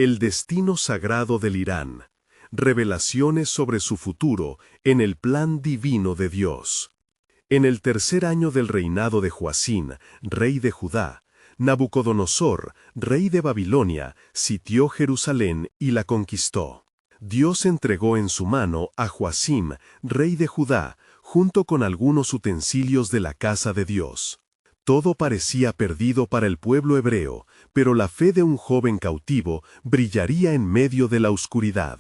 El destino sagrado del Irán. Revelaciones sobre su futuro en el plan divino de Dios. En el tercer año del reinado de Joacín, rey de Judá, Nabucodonosor, rey de Babilonia, sitió Jerusalén y la conquistó. Dios entregó en su mano a Joacim, rey de Judá, junto con algunos utensilios de la casa de Dios. Todo parecía perdido para el pueblo hebreo, pero la fe de un joven cautivo brillaría en medio de la oscuridad.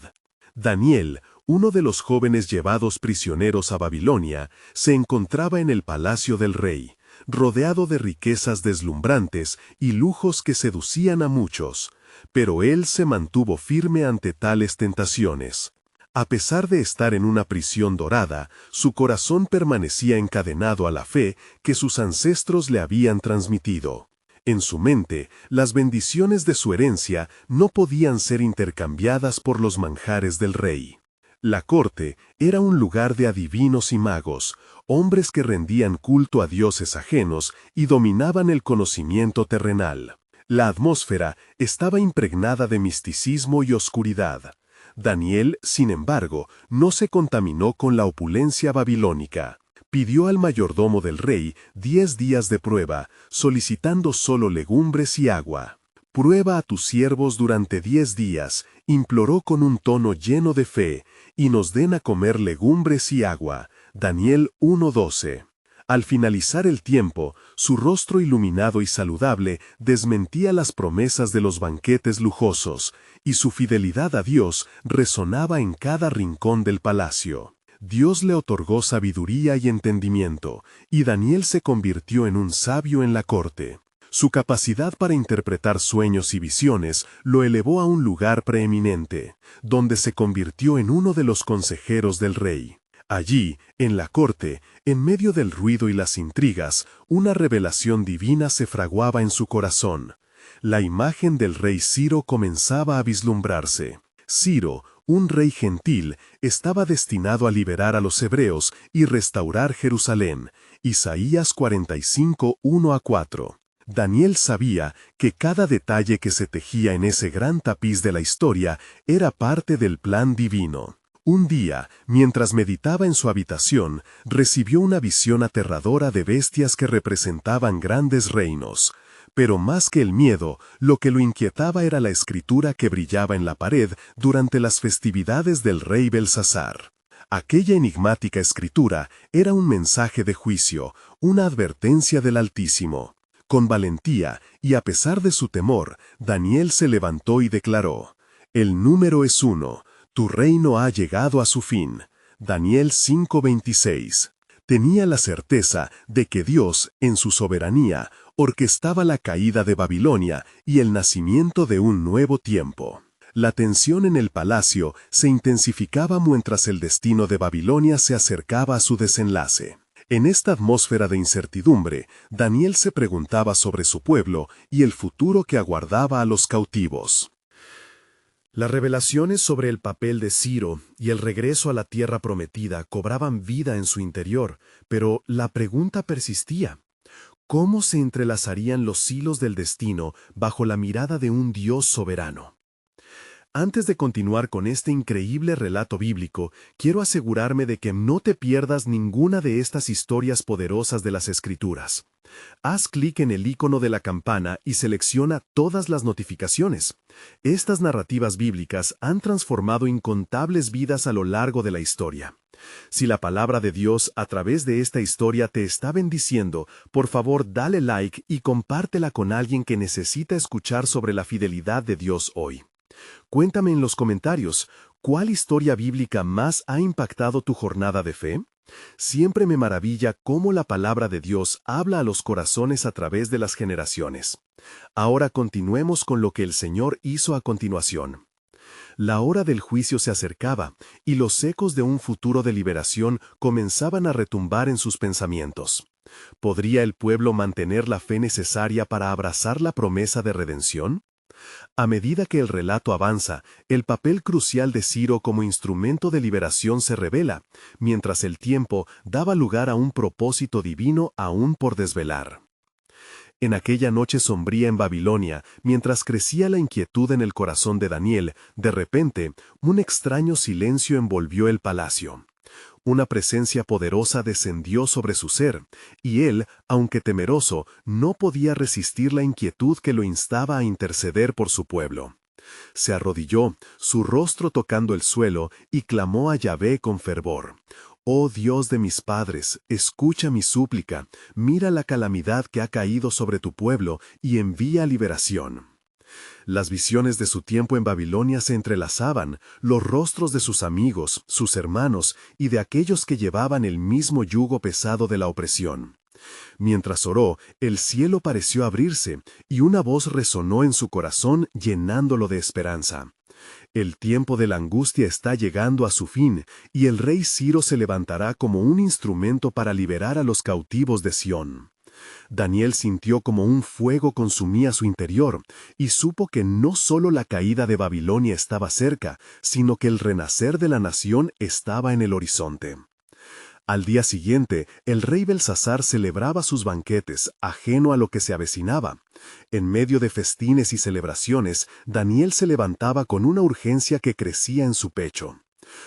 Daniel, uno de los jóvenes llevados prisioneros a Babilonia, se encontraba en el palacio del rey, rodeado de riquezas deslumbrantes y lujos que seducían a muchos, pero él se mantuvo firme ante tales tentaciones. A pesar de estar en una prisión dorada, su corazón permanecía encadenado a la fe que sus ancestros le habían transmitido. En su mente, las bendiciones de su herencia no podían ser intercambiadas por los manjares del rey. La corte era un lugar de adivinos y magos, hombres que rendían culto a dioses ajenos y dominaban el conocimiento terrenal. La atmósfera estaba impregnada de misticismo y oscuridad. Daniel, sin embargo, no se contaminó con la opulencia babilónica. Pidió al mayordomo del rey 10 días de prueba, solicitando solo legumbres y agua. «Prueba a tus siervos durante 10 días», imploró con un tono lleno de fe, «y nos den a comer legumbres y agua». Daniel 1:12. Al finalizar el tiempo, su rostro iluminado y saludable desmentía las promesas de los banquetes lujosos, y su fidelidad a Dios resonaba en cada rincón del palacio. Dios le otorgó sabiduría y entendimiento, y Daniel se convirtió en un sabio en la corte. Su capacidad para interpretar sueños y visiones lo elevó a un lugar preeminente, donde se convirtió en uno de los consejeros del rey. Allí, en la corte, en medio del ruido y las intrigas, una revelación divina se fraguaba en su corazón. La imagen del rey Ciro comenzaba a vislumbrarse. Ciro, un rey gentil, estaba destinado a liberar a los hebreos y restaurar Jerusalén. Isaías 45, 1-4. Daniel sabía que cada detalle que se tejía en ese gran tapiz de la historia era parte del plan divino. Un día, mientras meditaba en su habitación, recibió una visión aterradora de bestias que representaban grandes reinos. Pero más que el miedo, lo que lo inquietaba era la escritura que brillaba en la pared durante las festividades del rey Belsasar. Aquella enigmática escritura era un mensaje de juicio, una advertencia del Altísimo. Con valentía, y a pesar de su temor, Daniel se levantó y declaró: «El número es 1. Tu reino ha llegado a su fin». Daniel 5:26. Tenía la certeza de que Dios, en su soberanía, orquestaba la caída de Babilonia y el nacimiento de un nuevo tiempo. La tensión en el palacio se intensificaba mientras el destino de Babilonia se acercaba a su desenlace. En esta atmósfera de incertidumbre, Daniel se preguntaba sobre su pueblo y el futuro que aguardaba a los cautivos. Las revelaciones sobre el papel de Ciro y el regreso a la tierra prometida cobraban vida en su interior, pero la pregunta persistía: ¿cómo se entrelazarían los hilos del destino bajo la mirada de un Dios soberano? Antes de continuar con este increíble relato bíblico, quiero asegurarme de que no te pierdas ninguna de estas historias poderosas de las Escrituras. Haz clic en el icono de la campana y selecciona todas las notificaciones. Estas narrativas bíblicas han transformado incontables vidas a lo largo de la historia. Si la palabra de Dios a través de esta historia te está bendiciendo, por favor dale like y compártela con alguien que necesita escuchar sobre la fidelidad de Dios hoy. Cuéntame en los comentarios, ¿cuál historia bíblica más ha impactado tu jornada de fe? Siempre me maravilla cómo la palabra de Dios habla a los corazones a través de las generaciones. Ahora continuemos con lo que el Señor hizo a continuación. La hora del juicio se acercaba, y los ecos de un futuro de liberación comenzaban a retumbar en sus pensamientos. ¿Podría el pueblo mantener la fe necesaria para abrazar la promesa de redención? A medida que el relato avanza, el papel crucial de Ciro como instrumento de liberación se revela, mientras el tiempo daba lugar a un propósito divino aún por desvelar. En aquella noche sombría en Babilonia, mientras crecía la inquietud en el corazón de Daniel, de repente, un extraño silencio envolvió el palacio. Una presencia poderosa descendió sobre su ser, y él, aunque temeroso, no podía resistir la inquietud que lo instaba a interceder por su pueblo. Se arrodilló, su rostro tocando el suelo, y clamó a Yahvé con fervor. «Oh Dios de mis padres, escucha mi súplica, mira la calamidad que ha caído sobre tu pueblo y envía liberación». Las visiones de su tiempo en Babilonia se entrelazaban, los rostros de sus amigos, sus hermanos y de aquellos que llevaban el mismo yugo pesado de la opresión. Mientras oró, el cielo pareció abrirse, y una voz resonó en su corazón llenándolo de esperanza. El tiempo de la angustia está llegando a su fin, y el rey Ciro se levantará como un instrumento para liberar a los cautivos de Sión. Daniel sintió como un fuego consumía su interior, y supo que no solo la caída de Babilonia estaba cerca, sino que el renacer de la nación estaba en el horizonte. Al día siguiente, el rey Belsasar celebraba sus banquetes, ajeno a lo que se avecinaba. En medio de festines y celebraciones, Daniel se levantaba con una urgencia que crecía en su pecho.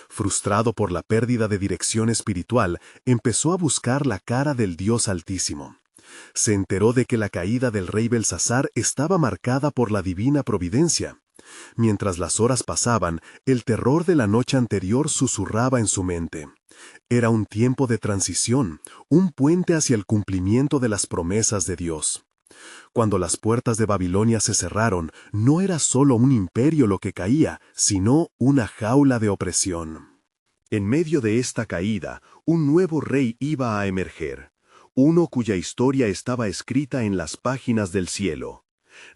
Frustrado por la pérdida de dirección espiritual, empezó a buscar la cara del Dios Altísimo. Se enteró de que la caída del rey Belsasar estaba marcada por la divina providencia. Mientras las horas pasaban, el terror de la noche anterior susurraba en su mente. Era un tiempo de transición, un puente hacia el cumplimiento de las promesas de Dios. Cuando las puertas de Babilonia se cerraron, no era solo un imperio lo que caía, sino una jaula de opresión. En medio de esta caída, un nuevo rey iba a emerger, uno cuya historia estaba escrita en las páginas del cielo.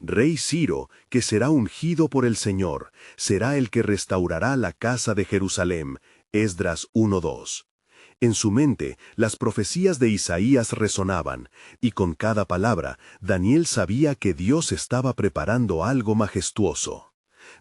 Rey Ciro, que será ungido por el Señor, será el que restaurará la casa de Jerusalén. Esdras 1:2. En su mente, las profecías de Isaías resonaban, y con cada palabra, Daniel sabía que Dios estaba preparando algo majestuoso.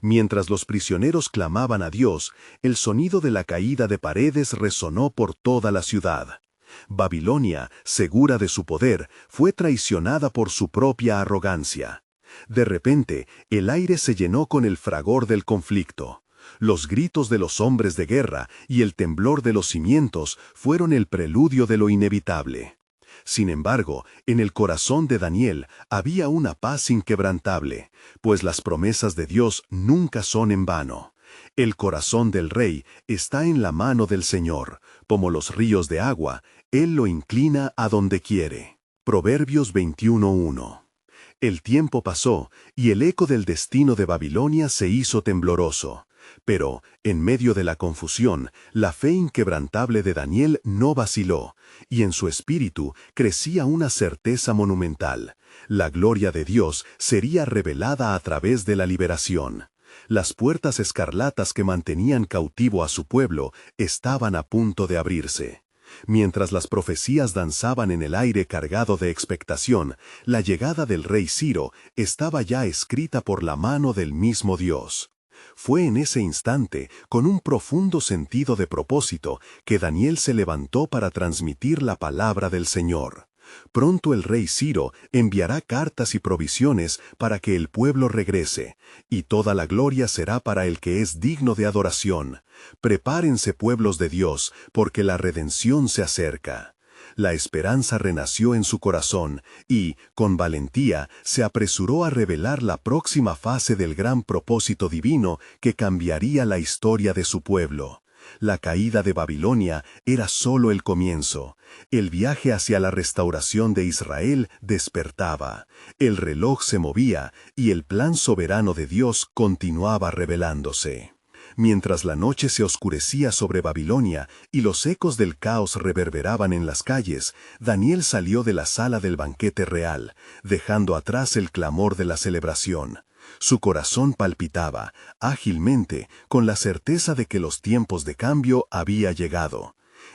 Mientras los prisioneros clamaban a Dios, el sonido de la caída de paredes resonó por toda la ciudad. Babilonia, segura de su poder, fue traicionada por su propia arrogancia. De repente, el aire se llenó con el fragor del conflicto. Los gritos de los hombres de guerra y el temblor de los cimientos fueron el preludio de lo inevitable. Sin embargo, en el corazón de Daniel había una paz inquebrantable, pues las promesas de Dios nunca son en vano. El corazón del rey está en la mano del Señor, como los ríos de agua, Él lo inclina a donde quiere. Proverbios 21:1. El tiempo pasó, y el eco del destino de Babilonia se hizo tembloroso. Pero, en medio de la confusión, la fe inquebrantable de Daniel no vaciló, y en su espíritu crecía una certeza monumental. La gloria de Dios sería revelada a través de la liberación. Las puertas escarlatas que mantenían cautivo a su pueblo estaban a punto de abrirse. Mientras las profecías danzaban en el aire cargado de expectación, la llegada del rey Ciro estaba ya escrita por la mano del mismo Dios. Fue en ese instante, con un profundo sentido de propósito, que Daniel se levantó para transmitir la palabra del Señor. Pronto el rey Ciro enviará cartas y provisiones para que el pueblo regrese, y toda la gloria será para el que es digno de adoración. Prepárense, pueblos de Dios, porque la redención se acerca. La esperanza renació en su corazón y, con valentía, se apresuró a revelar la próxima fase del gran propósito divino que cambiaría la historia de su pueblo. La caída de Babilonia era solo el comienzo. El viaje hacia la restauración de Israel despertaba. El reloj se movía y el plan soberano de Dios continuaba revelándose. Mientras la noche se oscurecía sobre Babilonia y los ecos del caos reverberaban en las calles, Daniel salió de la sala del banquete real, dejando atrás el clamor de la celebración. Su corazón palpitaba, ágilmente, con la certeza de que los tiempos de cambio había llegado.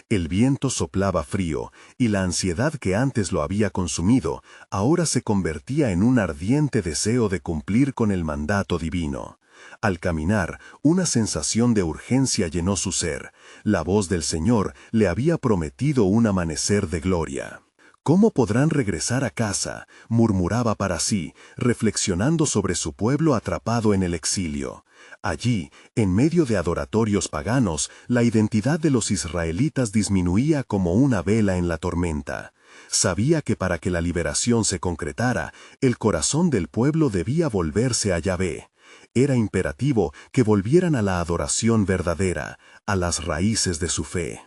El viento soplaba frío, y la ansiedad que antes lo había consumido, ahora se convertía en un ardiente deseo de cumplir con el mandato divino. Al caminar, una sensación de urgencia llenó su ser. La voz del Señor le había prometido un amanecer de gloria. ¿Cómo podrán regresar a casa?, murmuraba para sí, reflexionando sobre su pueblo atrapado en el exilio. Allí, en medio de adoratorios paganos, la identidad de los israelitas disminuía como una vela en la tormenta. Sabía que para que la liberación se concretara, el corazón del pueblo debía volverse a Yahvé. Era imperativo que volvieran a la adoración verdadera, a las raíces de su fe.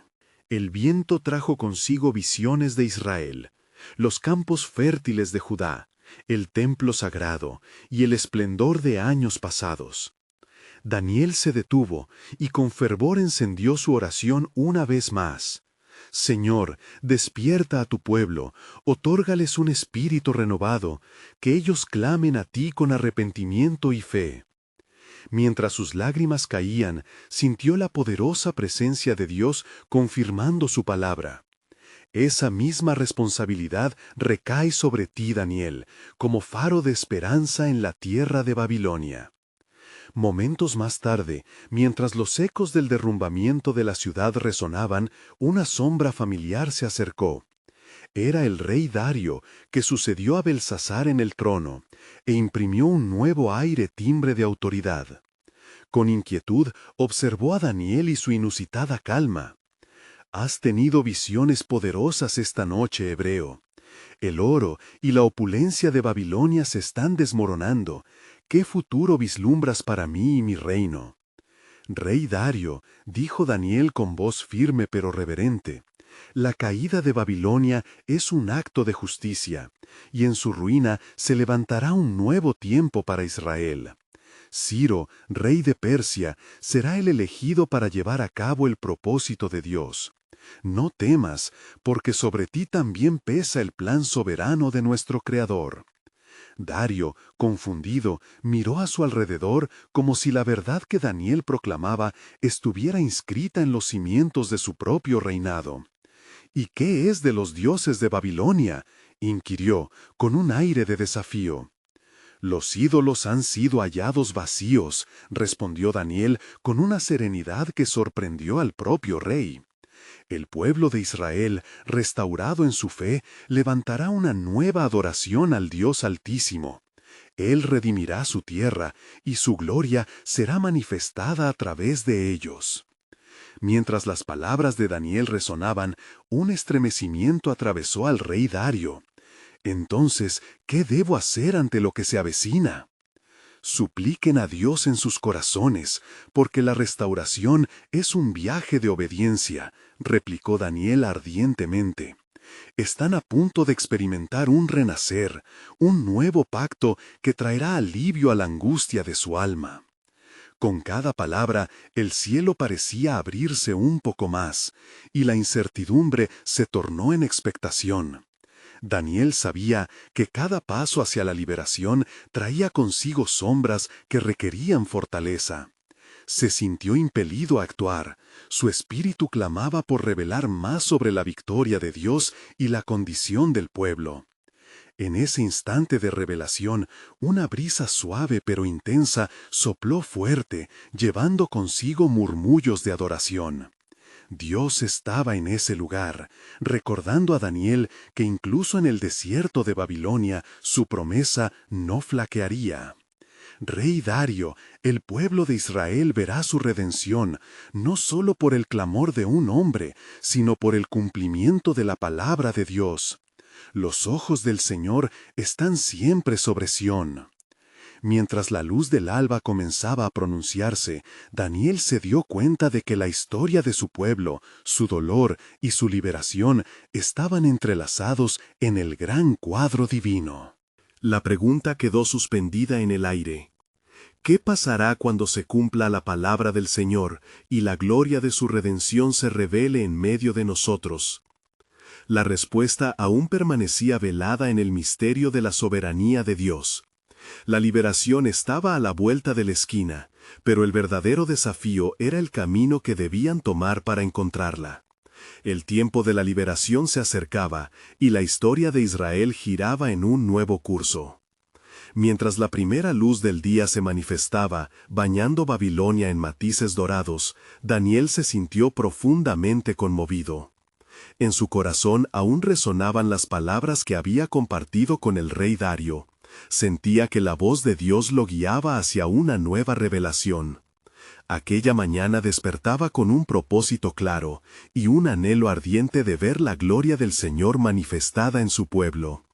El viento trajo consigo visiones de Israel, los campos fértiles de Judá, el templo sagrado y el esplendor de años pasados. Daniel se detuvo y con fervor encendió su oración una vez más. Señor, despierta a tu pueblo, otórgales un espíritu renovado, que ellos clamen a ti con arrepentimiento y fe. Mientras sus lágrimas caían, sintió la poderosa presencia de Dios confirmando su palabra. Esa misma responsabilidad recae sobre ti, Daniel, como faro de esperanza en la tierra de Babilonia. Momentos más tarde, mientras los ecos del derrumbamiento de la ciudad resonaban, una sombra familiar se acercó. Era el rey Dario, que sucedió a Belsasar en el trono, e imprimió un nuevo aire timbre de autoridad. Con inquietud observó a Daniel y su inusitada calma. «Has tenido visiones poderosas esta noche, hebreo. El oro y la opulencia de Babilonia se están desmoronando. ¿Qué futuro vislumbras para mí y mi reino?» «Rey Dario», dijo Daniel con voz firme pero reverente, «la caída de Babilonia es un acto de justicia, y en su ruina se levantará un nuevo tiempo para Israel. Ciro, rey de Persia, será el elegido para llevar a cabo el propósito de Dios. No temas, porque sobre ti también pesa el plan soberano de nuestro Creador». Dario, confundido, miró a su alrededor como si la verdad que Daniel proclamaba estuviera inscrita en los cimientos de su propio reinado. «¿Y qué es de los dioses de Babilonia?», inquirió, con un aire de desafío. «Los ídolos han sido hallados vacíos», respondió Daniel con una serenidad que sorprendió al propio rey. «El pueblo de Israel, restaurado en su fe, levantará una nueva adoración al Dios Altísimo. Él redimirá su tierra, y su gloria será manifestada a través de ellos». Mientras las palabras de Daniel resonaban, un estremecimiento atravesó al rey Dario. «Entonces, ¿qué debo hacer ante lo que se avecina?». «Supliquen a Dios en sus corazones, porque la restauración es un viaje de obediencia», replicó Daniel ardientemente. «Están a punto de experimentar un renacer, un nuevo pacto que traerá alivio a la angustia de su alma». Con cada palabra, el cielo parecía abrirse un poco más, y la incertidumbre se tornó en expectación. Daniel sabía que cada paso hacia la liberación traía consigo sombras que requerían fortaleza. Se sintió impelido a actuar. Su espíritu clamaba por revelar más sobre la victoria de Dios y la condición del pueblo. En ese instante de revelación, una brisa suave pero intensa sopló fuerte, llevando consigo murmullos de adoración. Dios estaba en ese lugar, recordando a Daniel que incluso en el desierto de Babilonia su promesa no flaquearía. «Rey Dario, el pueblo de Israel verá su redención, no solo por el clamor de un hombre, sino por el cumplimiento de la palabra de Dios. Los ojos del Señor están siempre sobre Sión». Mientras la luz del alba comenzaba a pronunciarse, Daniel se dio cuenta de que la historia de su pueblo, su dolor y su liberación estaban entrelazados en el gran cuadro divino. La pregunta quedó suspendida en el aire. ¿Qué pasará cuando se cumpla la palabra del Señor y la gloria de su redención se revele en medio de nosotros? La respuesta aún permanecía velada en el misterio de la soberanía de Dios. La liberación estaba a la vuelta de la esquina, pero el verdadero desafío era el camino que debían tomar para encontrarla. El tiempo de la liberación se acercaba, y la historia de Israel giraba en un nuevo curso. Mientras la primera luz del día se manifestaba, bañando Babilonia en matices dorados, Daniel se sintió profundamente conmovido. En su corazón aún resonaban las palabras que había compartido con el rey Dario. Sentía que la voz de Dios lo guiaba hacia una nueva revelación. Aquella mañana despertaba con un propósito claro y un anhelo ardiente de ver la gloria del Señor manifestada en su pueblo.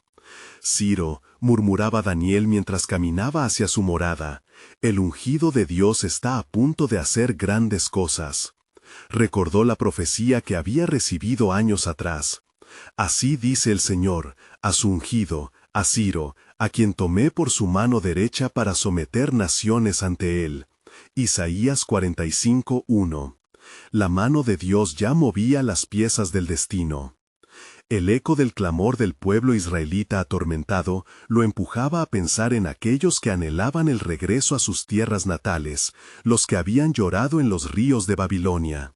Ciro, murmuraba Daniel mientras caminaba hacia su morada, el ungido de Dios está a punto de hacer grandes cosas. Recordó la profecía que había recibido años atrás. Así dice el Señor, a su ungido, a Ciro, a quien tomé por su mano derecha para someter naciones ante él. Isaías 45:1. La mano de Dios ya movía las piezas del destino. El eco del clamor del pueblo israelita atormentado lo empujaba a pensar en aquellos que anhelaban el regreso a sus tierras natales, los que habían llorado en los ríos de Babilonia.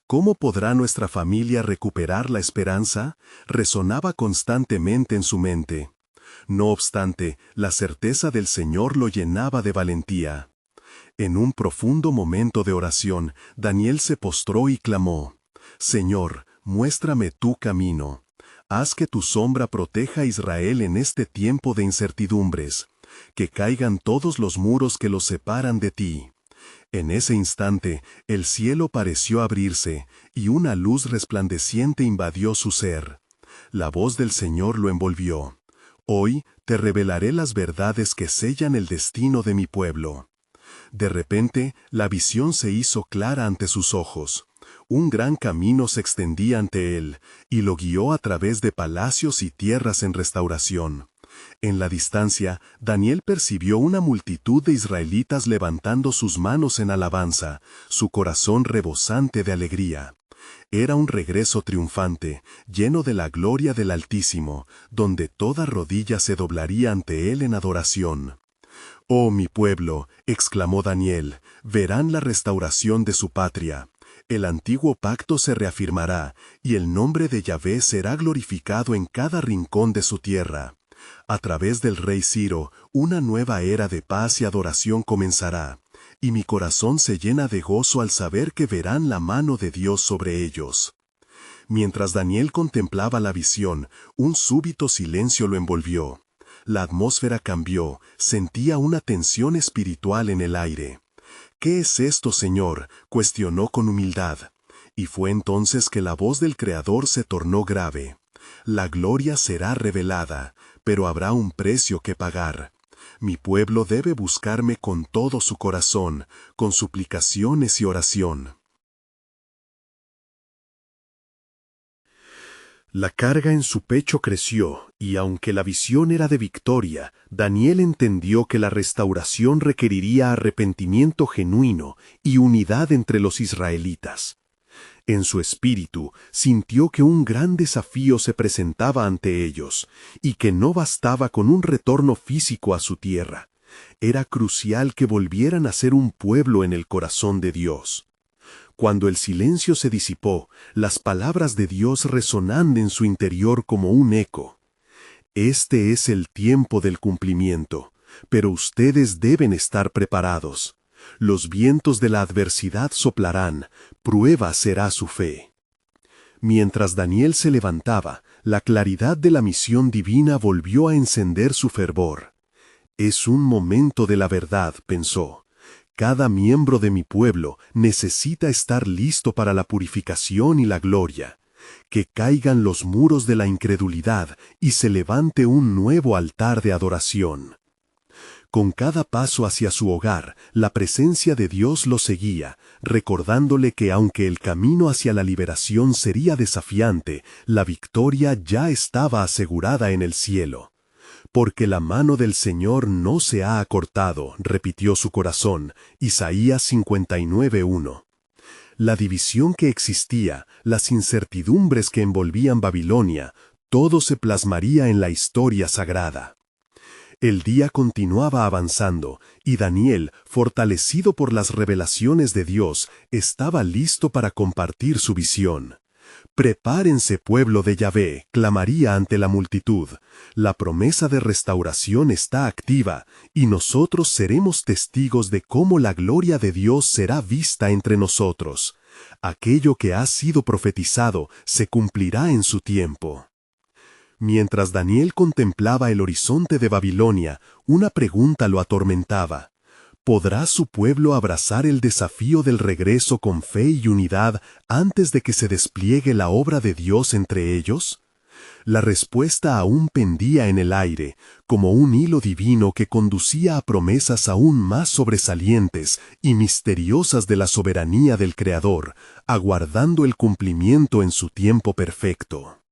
¿Cómo podrá nuestra familia recuperar la esperanza? Resonaba constantemente en su mente. No obstante, la certeza del Señor lo llenaba de valentía. En un profundo momento de oración, Daniel se postró y clamó: Señor, muéstrame tu camino. Haz que tu sombra proteja a Israel en este tiempo de incertidumbres, que caigan todos los muros que los separan de ti. En ese instante, el cielo pareció abrirse, y una luz resplandeciente invadió su ser. La voz del Señor lo envolvió. Hoy te revelaré las verdades que sellan el destino de mi pueblo. De repente, la visión se hizo clara ante sus ojos. Un gran camino se extendía ante él, y lo guió a través de palacios y tierras en restauración. En la distancia, Daniel percibió una multitud de israelitas levantando sus manos en alabanza, su corazón rebosante de alegría. Era un regreso triunfante, lleno de la gloria del Altísimo, donde toda rodilla se doblaría ante él en adoración. «Oh mi pueblo», exclamó Daniel, «verán la restauración de su patria. El antiguo pacto se reafirmará, y el nombre de Yahvé será glorificado en cada rincón de su tierra. A través del rey Ciro, una nueva era de paz y adoración comenzará, y mi corazón se llena de gozo al saber que verán la mano de Dios sobre ellos». Mientras Daniel contemplaba la visión, un súbito silencio lo envolvió. La atmósfera cambió, sentía una tensión espiritual en el aire. «¿Qué es esto, Señor?», cuestionó con humildad. Y fue entonces que la voz del Creador se tornó grave. «La gloria será revelada, pero habrá un precio que pagar. Mi pueblo debe buscarme con todo su corazón, con suplicaciones y oración». La carga en su pecho creció, y aunque la visión era de victoria, Daniel entendió que la restauración requeriría arrepentimiento genuino y unidad entre los israelitas. En su espíritu sintió que un gran desafío se presentaba ante ellos, y que no bastaba con un retorno físico a su tierra. Era crucial que volvieran a ser un pueblo en el corazón de Dios. Cuando el silencio se disipó, las palabras de Dios resonaban en su interior como un eco. «Este es el tiempo del cumplimiento, pero ustedes deben estar preparados. Los vientos de la adversidad soplarán, prueba será su fe». Mientras Daniel se levantaba, la claridad de la misión divina volvió a encender su fervor. «Es un momento de la verdad», pensó. «Cada miembro de mi pueblo necesita estar listo para la purificación y la gloria. Que caigan los muros de la incredulidad y se levante un nuevo altar de adoración». Con cada paso hacia su hogar, la presencia de Dios lo seguía, recordándole que aunque el camino hacia la liberación sería desafiante, la victoria ya estaba asegurada en el cielo. «Porque la mano del Señor no se ha acortado», repitió su corazón, Isaías 59:1. La división que existía, las incertidumbres que envolvían Babilonia, todo se plasmaría en la historia sagrada. El día continuaba avanzando, y Daniel, fortalecido por las revelaciones de Dios, estaba listo para compartir su visión. «Prepárense, pueblo de Yahvé», clamaría ante la multitud. La promesa de restauración está activa, y nosotros seremos testigos de cómo la gloria de Dios será vista entre nosotros. Aquello que ha sido profetizado se cumplirá en su tiempo. Mientras Daniel contemplaba el horizonte de Babilonia, una pregunta lo atormentaba. ¿Podrá su pueblo abrazar el desafío del regreso con fe y unidad antes de que se despliegue la obra de Dios entre ellos? La respuesta aún pendía en el aire, como un hilo divino que conducía a promesas aún más sobresalientes y misteriosas de la soberanía del Creador, aguardando el cumplimiento en su tiempo perfecto.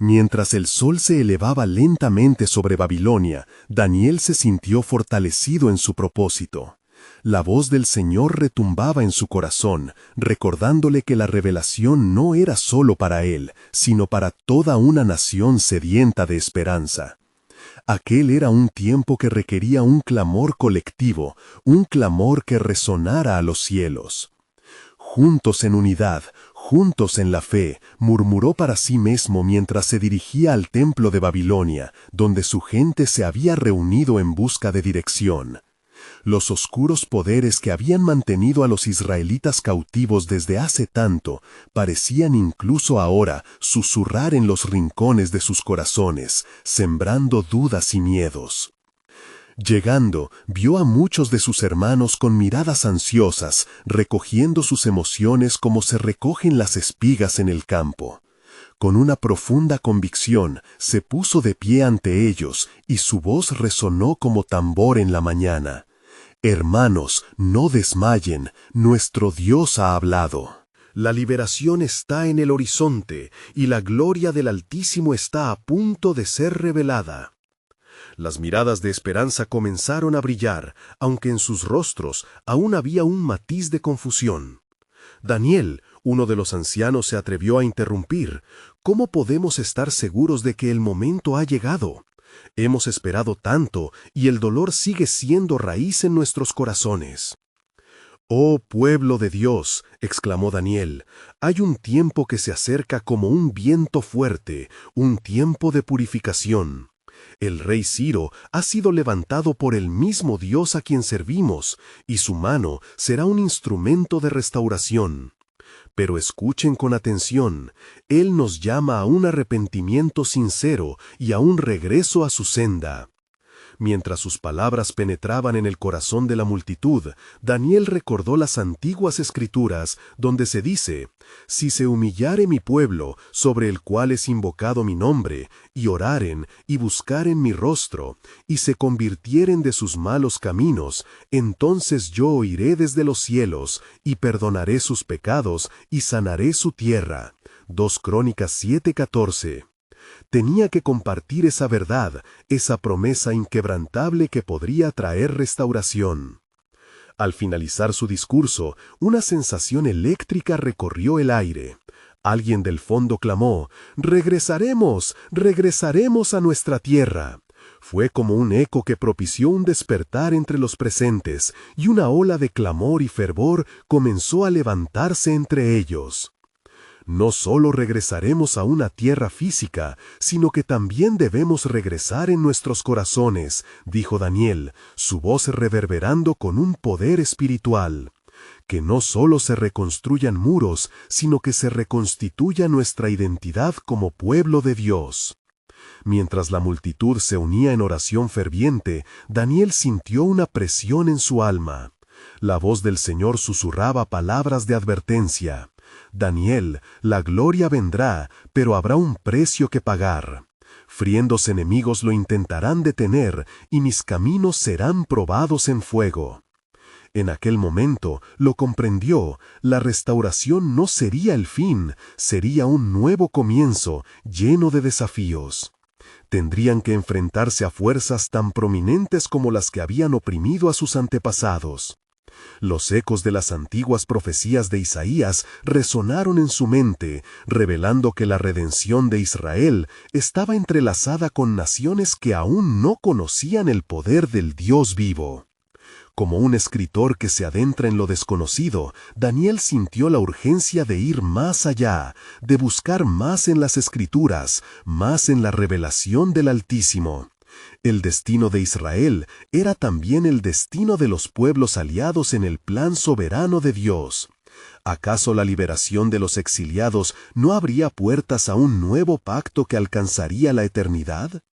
Mientras el sol se elevaba lentamente sobre Babilonia, Daniel se sintió fortalecido en su propósito. La voz del Señor retumbaba en su corazón, recordándole que la revelación no era solo para él, sino para toda una nación sedienta de esperanza. Aquel era un tiempo que requería un clamor colectivo, un clamor que resonara a los cielos. Juntos en unidad, juntos en la fe, murmuró para sí mismo mientras se dirigía al templo de Babilonia, donde su gente se había reunido en busca de dirección. Los oscuros poderes que habían mantenido a los israelitas cautivos desde hace tanto, parecían incluso ahora susurrar en los rincones de sus corazones, sembrando dudas y miedos. Llegando, vio a muchos de sus hermanos con miradas ansiosas, recogiendo sus emociones como se recogen las espigas en el campo. Con una profunda convicción, se puso de pie ante ellos, y su voz resonó como tambor en la mañana. «Hermanos, no desmayen, nuestro Dios ha hablado». La liberación está en el horizonte, y la gloria del Altísimo está a punto de ser revelada. Las miradas de esperanza comenzaron a brillar, aunque en sus rostros aún había un matiz de confusión. Daniel, uno de los ancianos, se atrevió a interrumpir. ¿Cómo podemos estar seguros de que el momento ha llegado? Hemos esperado tanto, y el dolor sigue siendo raíz en nuestros corazones. «Oh pueblo de Dios», exclamó Daniel, «hay un tiempo que se acerca como un viento fuerte, un tiempo de purificación. El rey Ciro ha sido levantado por el mismo Dios a quien servimos, y su mano será un instrumento de restauración. Pero escuchen con atención, Él nos llama a un arrepentimiento sincero y a un regreso a su senda». Mientras sus palabras penetraban en el corazón de la multitud, Daniel recordó las antiguas escrituras, donde se dice: «Si se humillare mi pueblo, sobre el cual es invocado mi nombre, y oraren, y buscaren mi rostro, y se convirtieren de sus malos caminos, entonces yo oiré desde los cielos, y perdonaré sus pecados, y sanaré su tierra». 2 Crónicas 7:14. Tenía que compartir esa verdad, esa promesa inquebrantable que podría traer restauración. Al finalizar su discurso, una sensación eléctrica recorrió el aire. Alguien del fondo clamó: «¡Regresaremos! ¡Regresaremos a nuestra tierra!». Fue como un eco que propició un despertar entre los presentes, y una ola de clamor y fervor comenzó a levantarse entre ellos. No solo regresaremos a una tierra física, sino que también debemos regresar en nuestros corazones, dijo Daniel, su voz reverberando con un poder espiritual. Que no solo se reconstruyan muros, sino que se reconstituya nuestra identidad como pueblo de Dios. Mientras la multitud se unía en oración ferviente, Daniel sintió una presión en su alma. La voz del Señor susurraba palabras de advertencia. «Daniel, la gloria vendrá, pero habrá un precio que pagar. Friendos enemigos lo intentarán detener, y mis caminos serán probados en fuego». En aquel momento lo comprendió, la restauración no sería el fin, sería un nuevo comienzo, lleno de desafíos. Tendrían que enfrentarse a fuerzas tan prominentes como las que habían oprimido a sus antepasados. Los ecos de las antiguas profecías de Isaías resonaron en su mente, revelando que la redención de Israel estaba entrelazada con naciones que aún no conocían el poder del Dios vivo. Como un escritor que se adentra en lo desconocido, Daniel sintió la urgencia de ir más allá, de buscar más en las Escrituras, más en la revelación del Altísimo. El destino de Israel era también el destino de los pueblos aliados en el plan soberano de Dios. ¿Acaso la liberación de los exiliados no abría puertas a un nuevo pacto que alcanzaría la eternidad?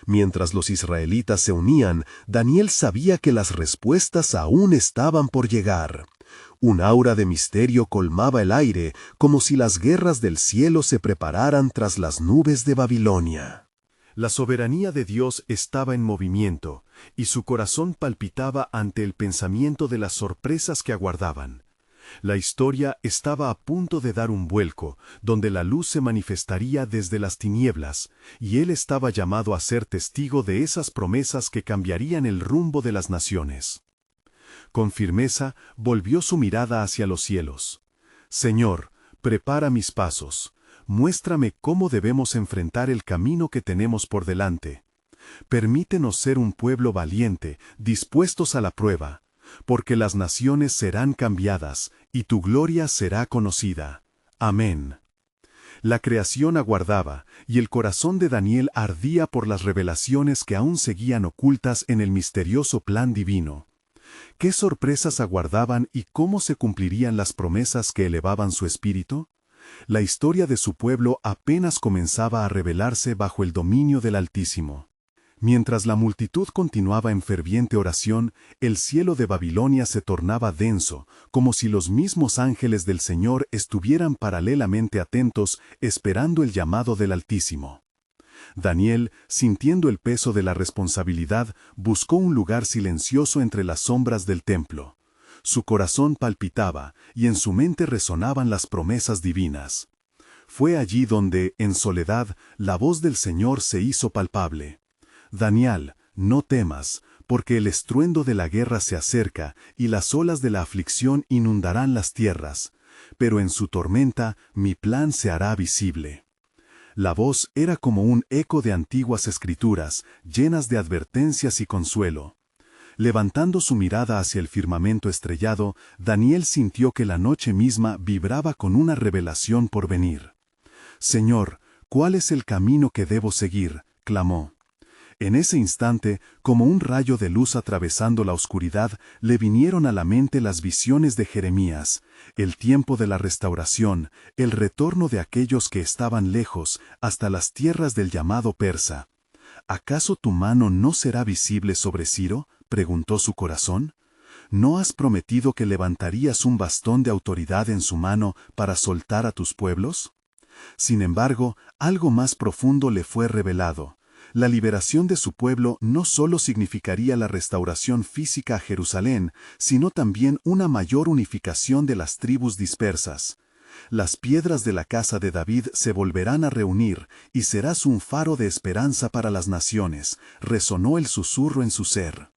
Mientras los israelitas se unían, Daniel sabía que las respuestas aún estaban por llegar. Un aura de misterio colmaba el aire, como si las guerras del cielo se prepararan tras las nubes de Babilonia. La soberanía de Dios estaba en movimiento, y su corazón palpitaba ante el pensamiento de las sorpresas que aguardaban. La historia estaba a punto de dar un vuelco, donde la luz se manifestaría desde las tinieblas, y él estaba llamado a ser testigo de esas promesas que cambiarían el rumbo de las naciones. Con firmeza volvió su mirada hacia los cielos. Señor, prepara mis pasos, muéstrame cómo debemos enfrentar el camino que tenemos por delante. Permítenos ser un pueblo valiente, dispuestos a la prueba, porque las naciones serán cambiadas, y tu gloria será conocida. Amén. La creación aguardaba, y el corazón de Daniel ardía por las revelaciones que aún seguían ocultas en el misterioso plan divino. ¿Qué sorpresas aguardaban y cómo se cumplirían las promesas que elevaban su espíritu? La historia de su pueblo apenas comenzaba a revelarse bajo el dominio del Altísimo. Mientras la multitud continuaba en ferviente oración, el cielo de Babilonia se tornaba denso, como si los mismos ángeles del Señor estuvieran paralelamente atentos, esperando el llamado del Altísimo. Daniel, sintiendo el peso de la responsabilidad, buscó un lugar silencioso entre las sombras del templo. Su corazón palpitaba, y en su mente resonaban las promesas divinas. Fue allí donde, en soledad, la voz del Señor se hizo palpable. Daniel, no temas, porque el estruendo de la guerra se acerca y las olas de la aflicción inundarán las tierras, pero en su tormenta mi plan se hará visible. La voz era como un eco de antiguas escrituras, llenas de advertencias y consuelo. Levantando su mirada hacia el firmamento estrellado, Daniel sintió que la noche misma vibraba con una revelación por venir. «Señor, ¿cuál es el camino que debo seguir?», clamó. En ese instante, como un rayo de luz atravesando la oscuridad, le vinieron a la mente las visiones de Jeremías, el tiempo de la restauración, el retorno de aquellos que estaban lejos, hasta las tierras del llamado persa. ¿Acaso tu mano no será visible sobre Ciro?, preguntó su corazón. ¿No has prometido que levantarías un bastón de autoridad en su mano para soltar a tus pueblos? Sin embargo, algo más profundo le fue revelado. La liberación de su pueblo no solo significaría la restauración física a Jerusalén, sino también una mayor unificación de las tribus dispersas. Las piedras de la casa de David se volverán a reunir, y serás un faro de esperanza para las naciones, resonó el susurro en su ser.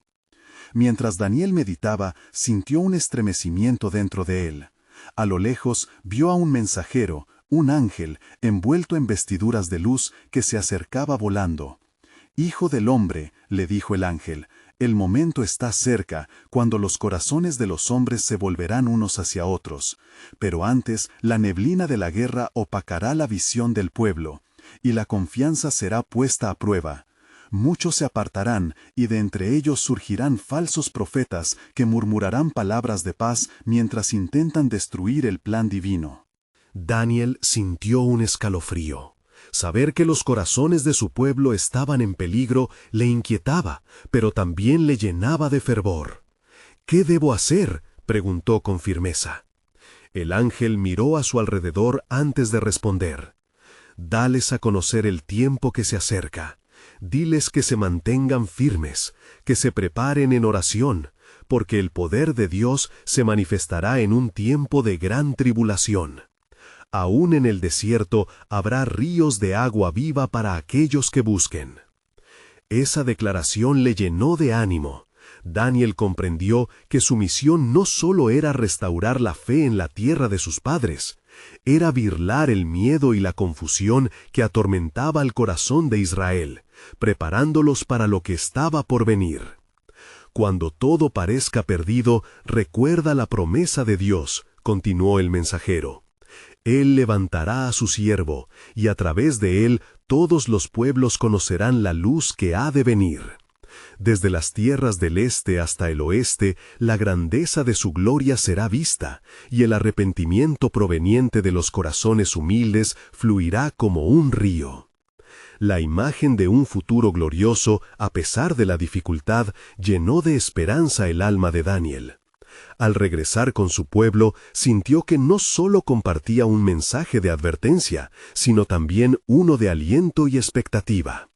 Mientras Daniel meditaba, sintió un estremecimiento dentro de él. A lo lejos vio a un mensajero, un ángel, envuelto en vestiduras de luz, que se acercaba volando. «Hijo del hombre», le dijo el ángel, «el momento está cerca, cuando los corazones de los hombres se volverán unos hacia otros. Pero antes, la neblina de la guerra opacará la visión del pueblo, y la confianza será puesta a prueba. Muchos se apartarán, y de entre ellos surgirán falsos profetas que murmurarán palabras de paz mientras intentan destruir el plan divino». Daniel sintió un escalofrío. Saber que los corazones de su pueblo estaban en peligro le inquietaba, pero también le llenaba de fervor. «¿Qué debo hacer?», preguntó con firmeza. El ángel miró a su alrededor antes de responder. «Dales a conocer el tiempo que se acerca. Diles que se mantengan firmes, que se preparen en oración, porque el poder de Dios se manifestará en un tiempo de gran tribulación. Aún en el desierto habrá ríos de agua viva para aquellos que busquen». Esa declaración le llenó de ánimo. Daniel comprendió que su misión no solo era restaurar la fe en la tierra de sus padres, era birlar el miedo y la confusión que atormentaba el corazón de Israel, preparándolos para lo que estaba por venir. Cuando todo parezca perdido, recuerda la promesa de Dios, continuó el mensajero. Él levantará a su siervo, y a través de él todos los pueblos conocerán la luz que ha de venir. Desde las tierras del este hasta el oeste, la grandeza de su gloria será vista, y el arrepentimiento proveniente de los corazones humildes fluirá como un río. La imagen de un futuro glorioso, a pesar de la dificultad, llenó de esperanza el alma de Daniel. Al regresar con su pueblo, sintió que no solo compartía un mensaje de advertencia, sino también uno de aliento y expectativa.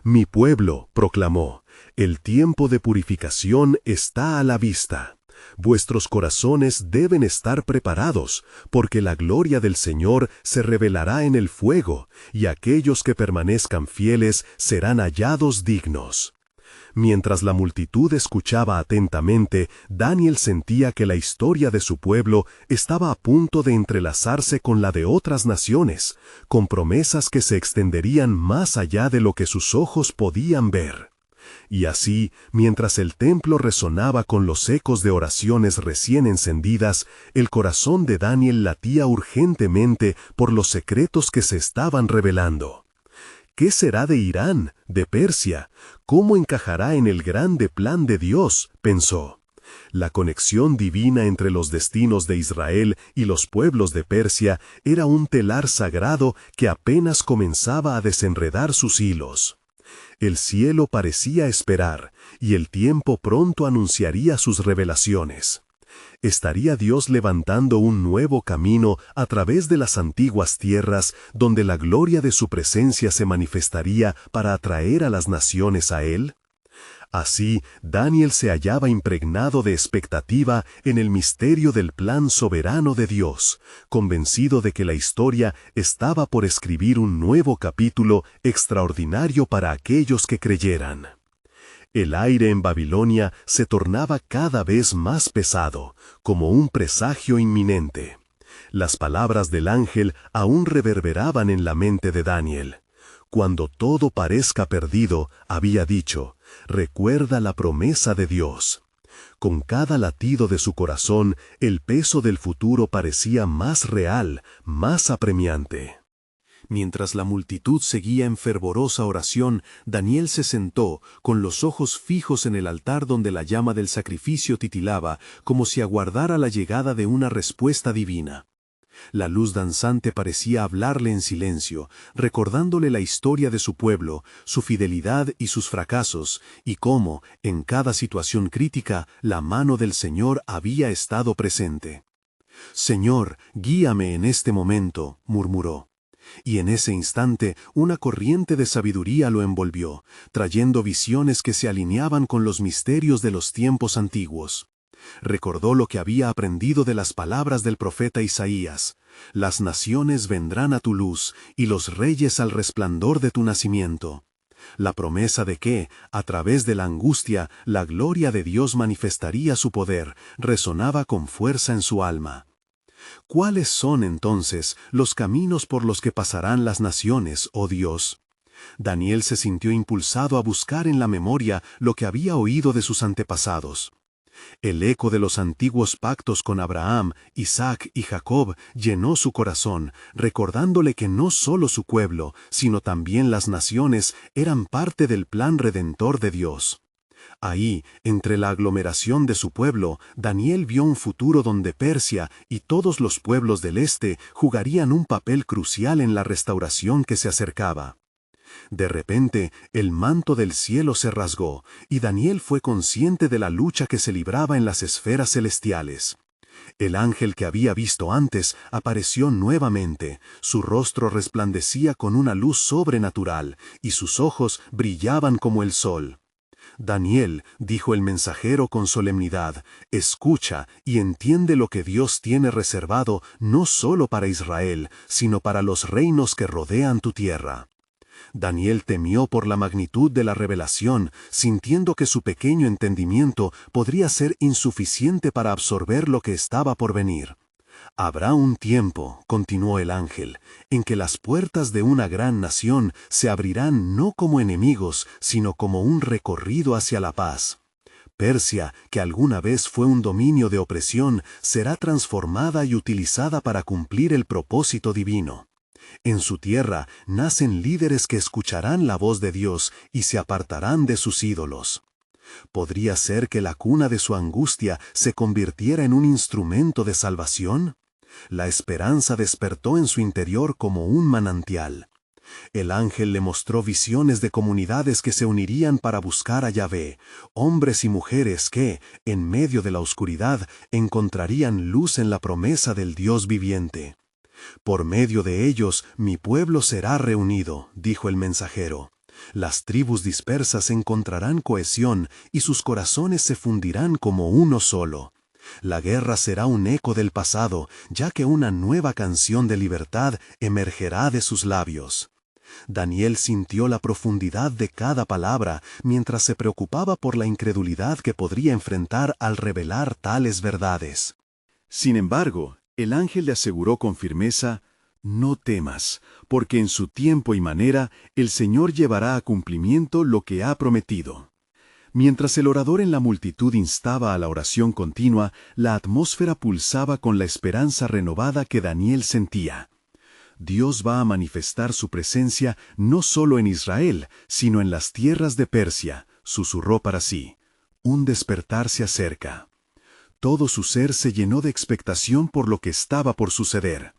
«Mi pueblo», proclamó, «el tiempo de purificación está a la vista. Vuestros corazones deben estar preparados, porque la gloria del Señor se revelará en el fuego, y aquellos que permanezcan fieles serán hallados dignos». Mientras la multitud escuchaba atentamente, Daniel sentía que la historia de su pueblo estaba a punto de entrelazarse con la de otras naciones, con promesas que se extenderían más allá de lo que sus ojos podían ver. Y así, mientras el templo resonaba con los ecos de oraciones recién encendidas, el corazón de Daniel latía urgentemente por los secretos que se estaban revelando. ¿Qué será de Irán, de Persia? ¿Cómo encajará en el grande plan de Dios?, pensó. La conexión divina entre los destinos de Israel y los pueblos de Persia era un telar sagrado que apenas comenzaba a desenredar sus hilos. El cielo parecía esperar, y el tiempo pronto anunciaría sus revelaciones. ¿Estaría Dios levantando un nuevo camino a través de las antiguas tierras donde la gloria de su presencia se manifestaría para atraer a las naciones a Él? Así, Daniel se hallaba impregnado de expectativa en el misterio del plan soberano de Dios, convencido de que la historia estaba por escribir un nuevo capítulo extraordinario para aquellos que creyeran. El aire en Babilonia se tornaba cada vez más pesado, como un presagio inminente. Las palabras del ángel aún reverberaban en la mente de Daniel. Cuando todo parezca perdido, había dicho, recuerda la promesa de Dios. Con cada latido de su corazón, el peso del futuro parecía más real, más apremiante. Mientras la multitud seguía en fervorosa oración, Daniel se sentó, con los ojos fijos en el altar donde la llama del sacrificio titilaba, como si aguardara la llegada de una respuesta divina. La luz danzante parecía hablarle en silencio, recordándole la historia de su pueblo, su fidelidad y sus fracasos, y cómo, en cada situación crítica, la mano del Señor había estado presente. «Señor, guíame en este momento», murmuró. Y en ese instante una corriente de sabiduría lo envolvió, trayendo visiones que se alineaban con los misterios de los tiempos antiguos. Recordó lo que había aprendido de las palabras del profeta Isaías: «Las naciones vendrán a tu luz, y los reyes al resplandor de tu nacimiento». La promesa de que, a través de la angustia, la gloria de Dios manifestaría su poder, resonaba con fuerza en su alma. ¿Cuáles son, entonces, los caminos por los que pasarán las naciones, oh Dios? Daniel se sintió impulsado a buscar en la memoria lo que había oído de sus antepasados. El eco de los antiguos pactos con Abraham, Isaac y Jacob llenó su corazón, recordándole que no solo su pueblo, sino también las naciones eran parte del plan redentor de Dios. Ahí, entre la aglomeración de su pueblo, Daniel vio un futuro donde Persia y todos los pueblos del este jugarían un papel crucial en la restauración que se acercaba. De repente, el manto del cielo se rasgó, y Daniel fue consciente de la lucha que se libraba en las esferas celestiales. El ángel que había visto antes apareció nuevamente, su rostro resplandecía con una luz sobrenatural, y sus ojos brillaban como el sol. «Daniel», dijo el mensajero con solemnidad, «escucha y entiende lo que Dios tiene reservado no solo para Israel, sino para los reinos que rodean tu tierra». Daniel temió por la magnitud de la revelación, sintiendo que su pequeño entendimiento podría ser insuficiente para absorber lo que estaba por venir. «Habrá un tiempo», continuó el ángel, «en que las puertas de una gran nación se abrirán no como enemigos, sino como un recorrido hacia la paz. Persia, que alguna vez fue un dominio de opresión, será transformada y utilizada para cumplir el propósito divino. En su tierra nacen líderes que escucharán la voz de Dios y se apartarán de sus ídolos. ¿Podría ser que la cuna de su angustia se convirtiera en un instrumento de salvación? La esperanza despertó en su interior como un manantial. El ángel le mostró visiones de comunidades que se unirían para buscar a Yahvé, hombres y mujeres que, en medio de la oscuridad, encontrarían luz en la promesa del Dios viviente. Por medio de ellos mi pueblo será reunido, dijo el mensajero. Las tribus dispersas encontrarán cohesión y sus corazones se fundirán como uno solo. La guerra será un eco del pasado, ya que una nueva canción de libertad emergerá de sus labios. Daniel sintió la profundidad de cada palabra mientras se preocupaba por la incredulidad que podría enfrentar al revelar tales verdades. Sin embargo, el ángel le aseguró con firmeza: «No temas, porque en su tiempo y manera el Señor llevará a cumplimiento lo que ha prometido». Mientras el orador en la multitud instaba a la oración continua, la atmósfera pulsaba con la esperanza renovada que Daniel sentía. Dios va a manifestar su presencia no solo en Israel, sino en las tierras de Persia, susurró para sí. Un despertar se acerca. Todo su ser se llenó de expectación por lo que estaba por suceder.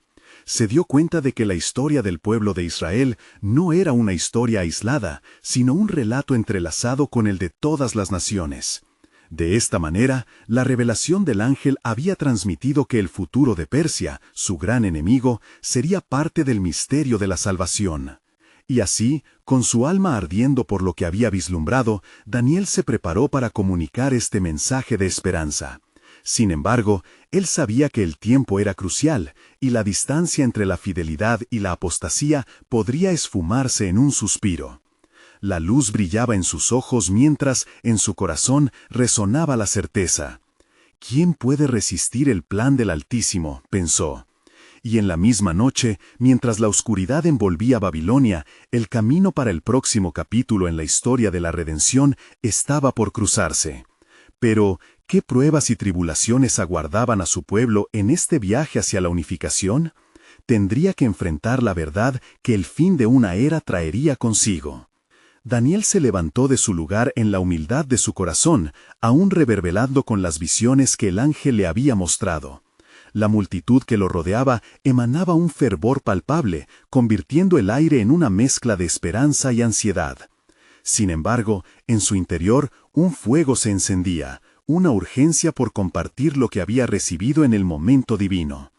Se dio cuenta de que la historia del pueblo de Israel no era una historia aislada, sino un relato entrelazado con el de todas las naciones. De esta manera, la revelación del ángel había transmitido que el futuro de Persia, su gran enemigo, sería parte del misterio de la salvación. Y así, con su alma ardiendo por lo que había vislumbrado, Daniel se preparó para comunicar este mensaje de esperanza. Sin embargo, él sabía que el tiempo era crucial, y la distancia entre la fidelidad y la apostasía podría esfumarse en un suspiro. La luz brillaba en sus ojos mientras, en su corazón, resonaba la certeza. ¿Quién puede resistir el plan del Altísimo?, pensó. Y en la misma noche, mientras la oscuridad envolvía Babilonia, el camino para el próximo capítulo en la historia de la redención estaba por cruzarse. Pero, ¿qué pruebas y tribulaciones aguardaban a su pueblo en este viaje hacia la unificación? Tendría que enfrentar la verdad que el fin de una era traería consigo. Daniel se levantó de su lugar en la humildad de su corazón, aún reverbelando con las visiones que el ángel le había mostrado. La multitud que lo rodeaba emanaba un fervor palpable, convirtiendo el aire en una mezcla de esperanza y ansiedad. Sin embargo, en su interior, un fuego se encendía, una urgencia por compartir lo que había recibido en el momento divino.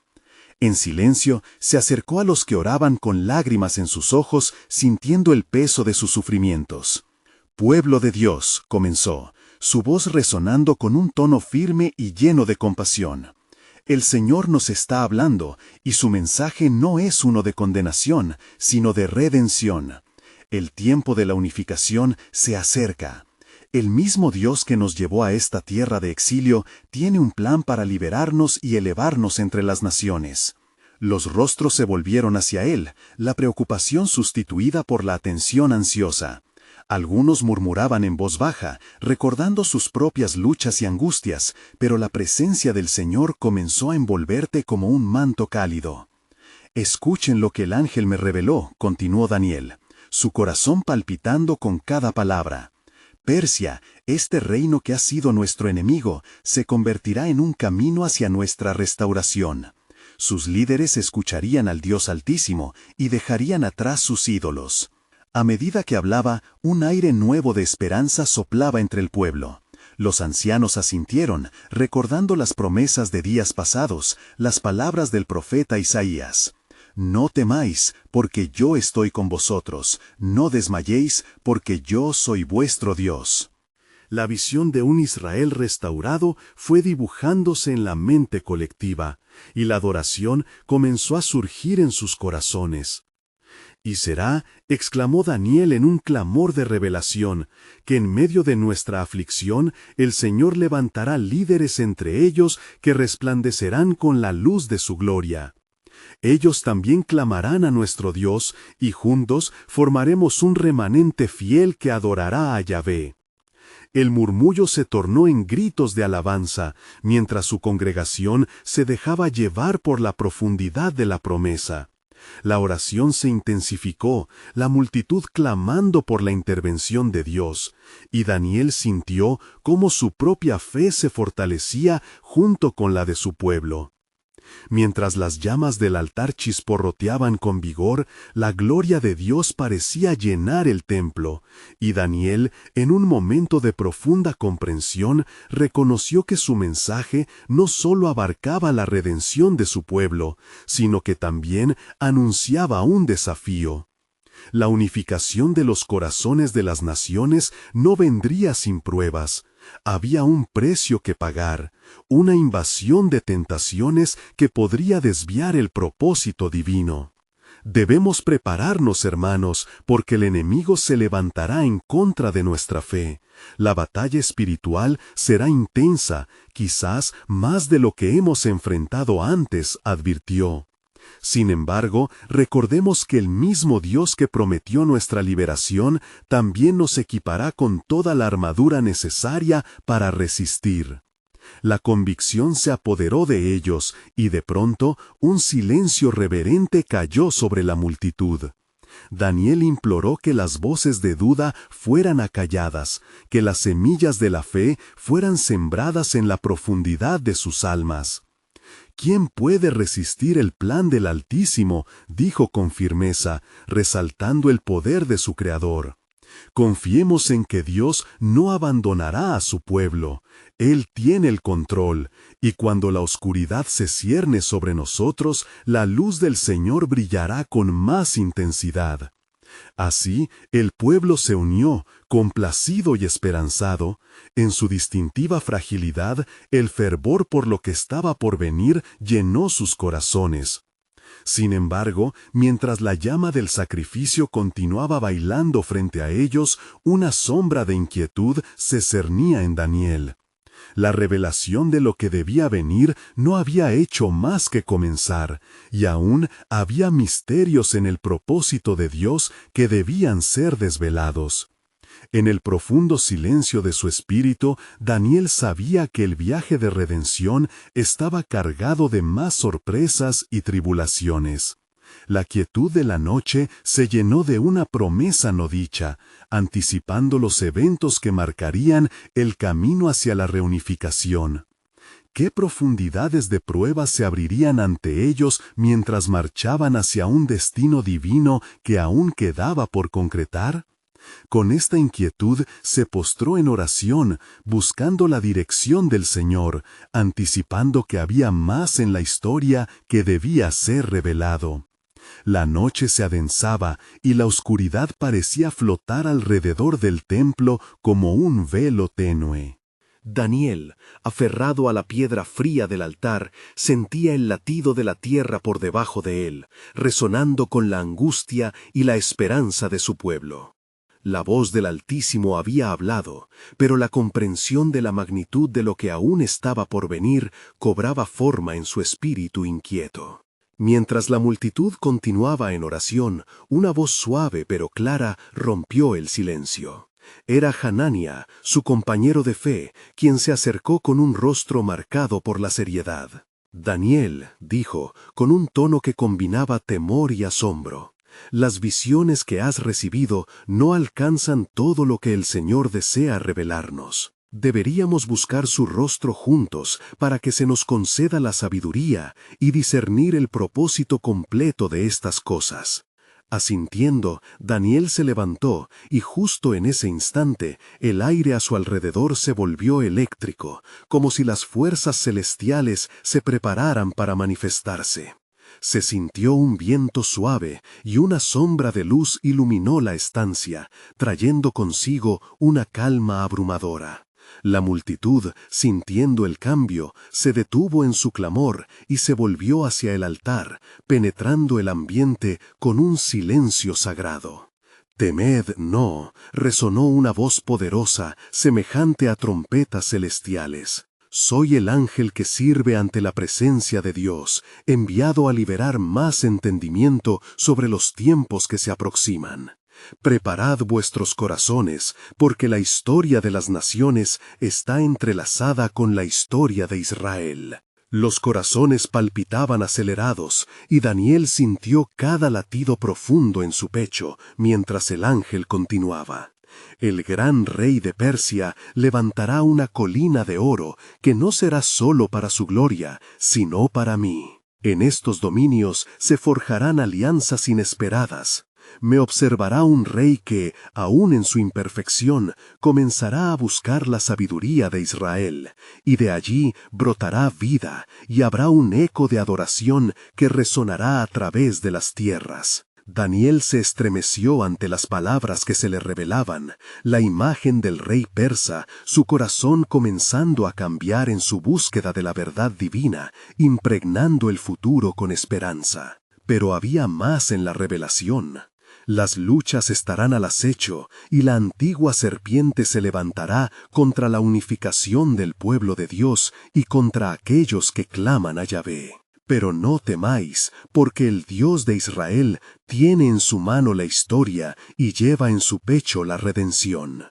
En silencio, se acercó a los que oraban con lágrimas en sus ojos, sintiendo el peso de sus sufrimientos. «Pueblo de Dios», comenzó, su voz resonando con un tono firme y lleno de compasión. «El Señor nos está hablando, y su mensaje no es uno de condenación, sino de redención. El tiempo de la unificación se acerca. El mismo Dios que nos llevó a esta tierra de exilio tiene un plan para liberarnos y elevarnos entre las naciones». Los rostros se volvieron hacia él, la preocupación sustituida por la atención ansiosa. Algunos murmuraban en voz baja, recordando sus propias luchas y angustias, pero la presencia del Señor comenzó a envolverte como un manto cálido. «Escuchen lo que el ángel me reveló», continuó Daniel, su corazón palpitando con cada palabra. «Persia, este reino que ha sido nuestro enemigo, se convertirá en un camino hacia nuestra restauración. Sus líderes escucharían al Dios Altísimo y dejarían atrás sus ídolos». A medida que hablaba, un aire nuevo de esperanza soplaba entre el pueblo. Los ancianos asintieron, recordando las promesas de días pasados, las palabras del profeta Isaías. «No temáis, porque yo estoy con vosotros. No desmayéis, porque yo soy vuestro Dios». La visión de un Israel restaurado fue dibujándose en la mente colectiva, y la adoración comenzó a surgir en sus corazones. «Y será», exclamó Daniel en un clamor de revelación, «que en medio de nuestra aflicción el Señor levantará líderes entre ellos que resplandecerán con la luz de su gloria. Ellos también clamarán a nuestro Dios, y juntos formaremos un remanente fiel que adorará a Yahvé». El murmullo se tornó en gritos de alabanza, mientras su congregación se dejaba llevar por la profundidad de la promesa. La oración se intensificó, la multitud clamando por la intervención de Dios, y Daniel sintió cómo su propia fe se fortalecía junto con la de su pueblo. Mientras las llamas del altar chisporroteaban con vigor, la gloria de Dios parecía llenar el templo, y Daniel, en un momento de profunda comprensión, reconoció que su mensaje no solo abarcaba la redención de su pueblo, sino que también anunciaba un desafío. La unificación de los corazones de las naciones no vendría sin pruebas. Había un precio que pagar, una invasión de tentaciones que podría desviar el propósito divino. Debemos prepararnos, hermanos, porque el enemigo se levantará en contra de nuestra fe. La batalla espiritual será intensa, quizás más de lo que hemos enfrentado antes, advirtió. Sin embargo, recordemos que el mismo Dios que prometió nuestra liberación también nos equipará con toda la armadura necesaria para resistir. La convicción se apoderó de ellos, y de pronto un silencio reverente cayó sobre la multitud. Daniel imploró que las voces de duda fueran acalladas, que las semillas de la fe fueran sembradas en la profundidad de sus almas. ¿Quién puede resistir el plan del Altísimo?, dijo con firmeza, resaltando el poder de su Creador. Confiemos en que Dios no abandonará a su pueblo. Él tiene el control, y cuando la oscuridad se cierne sobre nosotros, la luz del Señor brillará con más intensidad. Así, el pueblo se unió, complacido y esperanzado. En su distintiva fragilidad, el fervor por lo que estaba por venir llenó sus corazones. Sin embargo, mientras la llama del sacrificio continuaba bailando frente a ellos, una sombra de inquietud se cernía en Daniel. La revelación de lo que debía venir no había hecho más que comenzar, y aún había misterios en el propósito de Dios que debían ser desvelados. En el profundo silencio de su espíritu, Daniel sabía que el viaje de redención estaba cargado de más sorpresas y tribulaciones. La quietud de la noche se llenó de una promesa no dicha, anticipando los eventos que marcarían el camino hacia la reunificación. ¿Qué profundidades de pruebas se abrirían ante ellos mientras marchaban hacia un destino divino que aún quedaba por concretar? Con esta inquietud se postró en oración, buscando la dirección del Señor, anticipando que había más en la historia que debía ser revelado. La noche se adensaba y la oscuridad parecía flotar alrededor del templo como un velo tenue. Daniel, aferrado a la piedra fría del altar, sentía el latido de la tierra por debajo de él, resonando con la angustia y la esperanza de su pueblo. La voz del Altísimo había hablado, pero la comprensión de la magnitud de lo que aún estaba por venir cobraba forma en su espíritu inquieto. Mientras la multitud continuaba en oración, una voz suave pero clara rompió el silencio. Era Hanania, su compañero de fe, quien se acercó con un rostro marcado por la seriedad. «Daniel», dijo, con un tono que combinaba temor y asombro, «las visiones que has recibido no alcanzan todo lo que el Señor desea revelarnos. Deberíamos buscar su rostro juntos para que se nos conceda la sabiduría y discernir el propósito completo de estas cosas». Asintiendo, Daniel se levantó y justo en ese instante el aire a su alrededor se volvió eléctrico, como si las fuerzas celestiales se prepararan para manifestarse. Se sintió un viento suave y una sombra de luz iluminó la estancia, trayendo consigo una calma abrumadora. La multitud, sintiendo el cambio, se detuvo en su clamor y se volvió hacia el altar, penetrando el ambiente con un silencio sagrado. «Temed no», resonó una voz poderosa, semejante a trompetas celestiales. «Soy el ángel que sirve ante la presencia de Dios, enviado a liberar más entendimiento sobre los tiempos que se aproximan». Preparad vuestros corazones, porque la historia de las naciones está entrelazada con la historia de Israel. Los corazones palpitaban acelerados, y Daniel sintió cada latido profundo en su pecho, mientras el ángel continuaba. El gran rey de Persia levantará una colina de oro que no será solo para su gloria, sino para mí. En estos dominios se forjarán alianzas inesperadas. Me observará un rey que, aun en su imperfección, comenzará a buscar la sabiduría de Israel, y de allí brotará vida, y habrá un eco de adoración que resonará a través de las tierras. Daniel se estremeció ante las palabras que se le revelaban, la imagen del rey persa, su corazón comenzando a cambiar en su búsqueda de la verdad divina, impregnando el futuro con esperanza. Pero había más en la revelación. Las luchas estarán al acecho, y la antigua serpiente se levantará contra la unificación del pueblo de Dios y contra aquellos que claman a Yahvé. Pero no temáis, porque el Dios de Israel tiene en su mano la historia y lleva en su pecho la redención.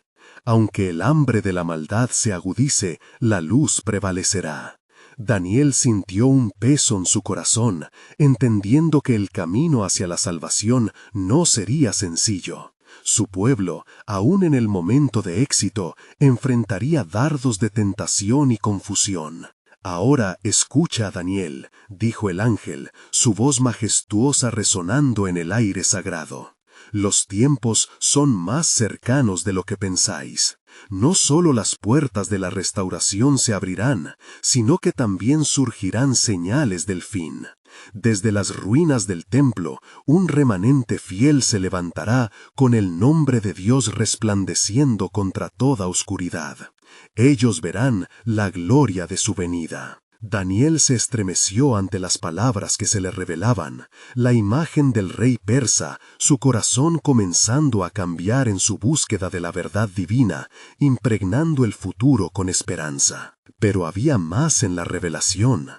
Aunque el hambre de la maldad se agudice, la luz prevalecerá. Daniel sintió un peso en su corazón, entendiendo que el camino hacia la salvación no sería sencillo. Su pueblo, aun en el momento de éxito, enfrentaría dardos de tentación y confusión. Ahora escucha, Daniel, dijo el ángel, su voz majestuosa resonando en el aire sagrado. Los tiempos son más cercanos de lo que pensáis. No solo las puertas de la restauración se abrirán, sino que también surgirán señales del fin. Desde las ruinas del templo, un remanente fiel se levantará con el nombre de Dios resplandeciendo contra toda oscuridad. Ellos verán la gloria de su venida. Daniel se estremeció ante las palabras que se le revelaban, la imagen del rey persa, su corazón comenzando a cambiar en su búsqueda de la verdad divina, impregnando el futuro con esperanza. Pero había más en la revelación.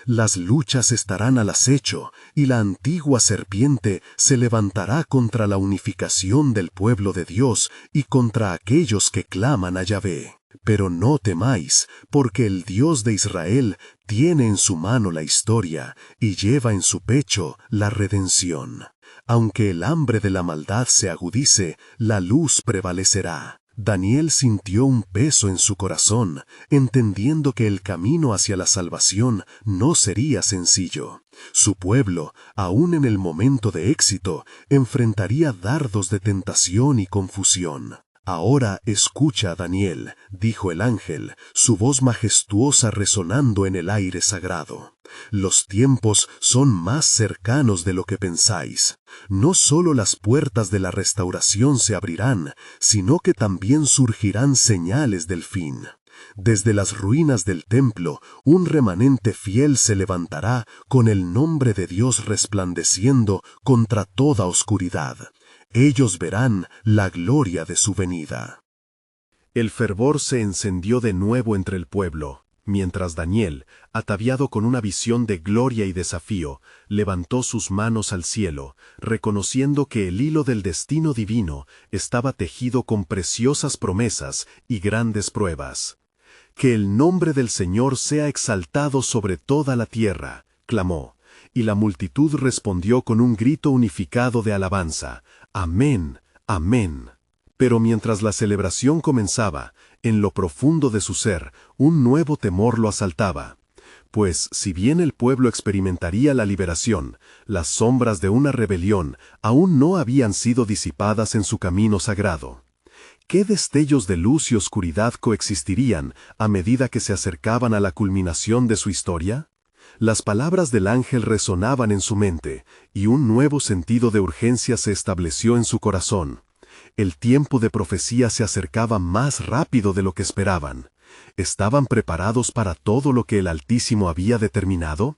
Las luchas estarán al acecho, y la antigua serpiente se levantará contra la unificación del pueblo de Dios y contra aquellos que claman a Yahvé. Pero no temáis, porque el Dios de Israel tiene en su mano la historia y lleva en su pecho la redención. Aunque el hambre de la maldad se agudice, la luz prevalecerá. Daniel sintió un peso en su corazón, entendiendo que el camino hacia la salvación no sería sencillo. Su pueblo, aun en el momento de éxito, enfrentaría dardos de tentación y confusión. Ahora escucha, Daniel, dijo el ángel, su voz majestuosa resonando en el aire sagrado. Los tiempos son más cercanos de lo que pensáis. No solo las puertas de la restauración se abrirán, sino que también surgirán señales del fin. Desde las ruinas del templo, un remanente fiel se levantará con el nombre de Dios resplandeciendo contra toda oscuridad. Ellos verán la gloria de su venida. El fervor se encendió de nuevo entre el pueblo, mientras Daniel, ataviado con una visión de gloria y desafío, levantó sus manos al cielo, reconociendo que el hilo del destino divino estaba tejido con preciosas promesas y grandes pruebas. Que el nombre del Señor sea exaltado sobre toda la tierra, clamó, y la multitud respondió con un grito unificado de alabanza. Amén, amén. Pero mientras la celebración comenzaba, en lo profundo de su ser, un nuevo temor lo asaltaba. Pues, si bien el pueblo experimentaría la liberación, las sombras de una rebelión aún no habían sido disipadas en su camino sagrado. ¿Qué destellos de luz y oscuridad coexistirían a medida que se acercaban a la culminación de su historia? Las palabras del ángel resonaban en su mente, y un nuevo sentido de urgencia se estableció en su corazón. El tiempo de profecía se acercaba más rápido de lo que esperaban. ¿Estaban preparados para todo lo que el Altísimo había determinado?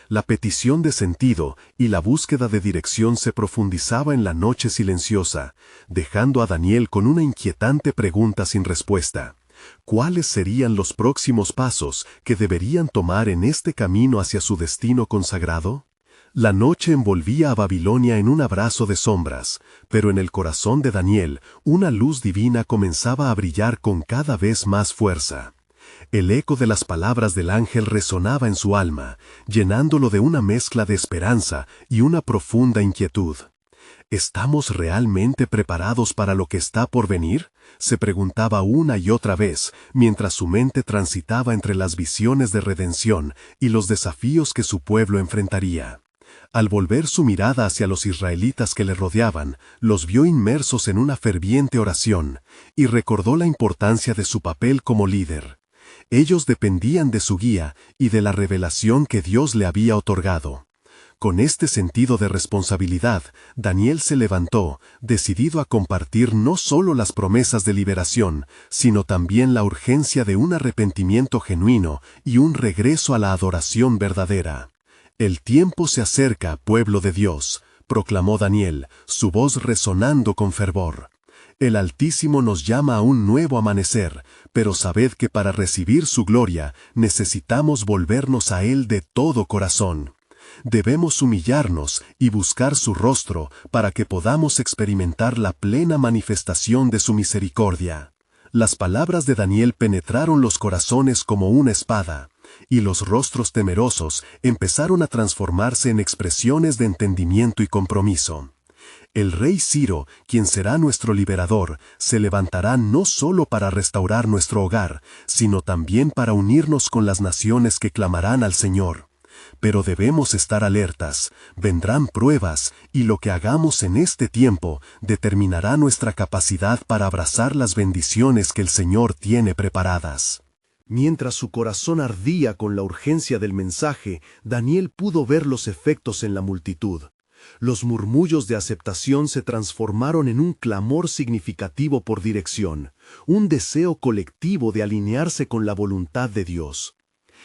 La petición de sentido y la búsqueda de dirección se profundizaba en la noche silenciosa, dejando a Daniel con una inquietante pregunta sin respuesta. ¿Cuáles serían los próximos pasos que deberían tomar en este camino hacia su destino consagrado? La noche envolvía a Babilonia en un abrazo de sombras, pero en el corazón de Daniel una luz divina comenzaba a brillar con cada vez más fuerza. El eco de las palabras del ángel resonaba en su alma, llenándolo de una mezcla de esperanza y una profunda inquietud. ¿Estamos realmente preparados para lo que está por venir?, se preguntaba una y otra vez, mientras su mente transitaba entre las visiones de redención y los desafíos que su pueblo enfrentaría. Al volver su mirada hacia los israelitas que le rodeaban, los vio inmersos en una ferviente oración, y recordó la importancia de su papel como líder. Ellos dependían de su guía y de la revelación que Dios le había otorgado. Con este sentido de responsabilidad, Daniel se levantó, decidido a compartir no solo las promesas de liberación, sino también la urgencia de un arrepentimiento genuino y un regreso a la adoración verdadera. «El tiempo se acerca, pueblo de Dios», proclamó Daniel, su voz resonando con fervor. «El Altísimo nos llama a un nuevo amanecer, pero sabed que para recibir su gloria necesitamos volvernos a Él de todo corazón. Debemos humillarnos y buscar su rostro para que podamos experimentar la plena manifestación de su misericordia». Las palabras de Daniel penetraron los corazones como una espada, y los rostros temerosos empezaron a transformarse en expresiones de entendimiento y compromiso. El rey Ciro, quien será nuestro liberador, se levantará no solo para restaurar nuestro hogar, sino también para unirnos con las naciones que clamarán al Señor. Pero debemos estar alertas, vendrán pruebas, y lo que hagamos en este tiempo determinará nuestra capacidad para abrazar las bendiciones que el Señor tiene preparadas. Mientras su corazón ardía con la urgencia del mensaje, Daniel pudo ver los efectos en la multitud. Los murmullos de aceptación se transformaron en un clamor significativo por dirección, un deseo colectivo de alinearse con la voluntad de Dios.